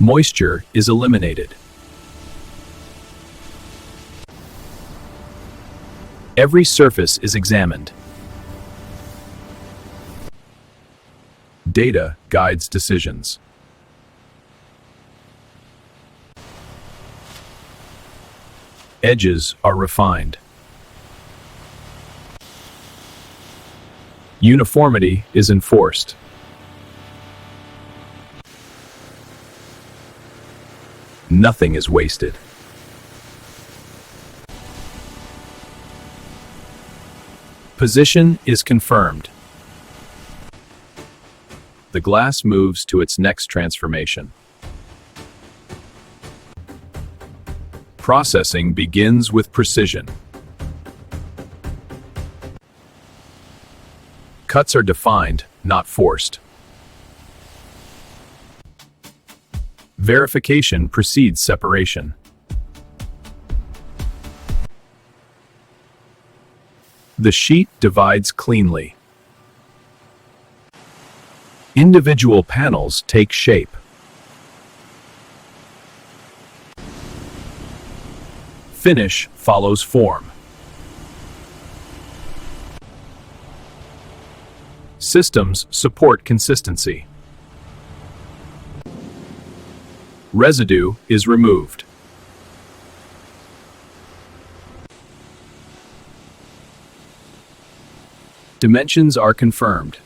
Moisture is eliminated. Every surface is examined. Data guides decisions. Edges are refined. Uniformity is enforced. Nothing is wasted. Position is confirmed. The glass moves to its next transformation. Processing begins with precision. Cuts are defined, not forced. Verification precedes separation. The sheet divides cleanly. Individual panels take shape. Finish follows form. Systems support consistency. Residue is removed. Dimensions are confirmed.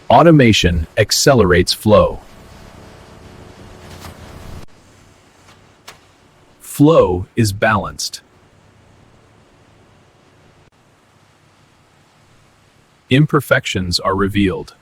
Automation accelerates flow. Flow is balanced. Imperfections are revealed.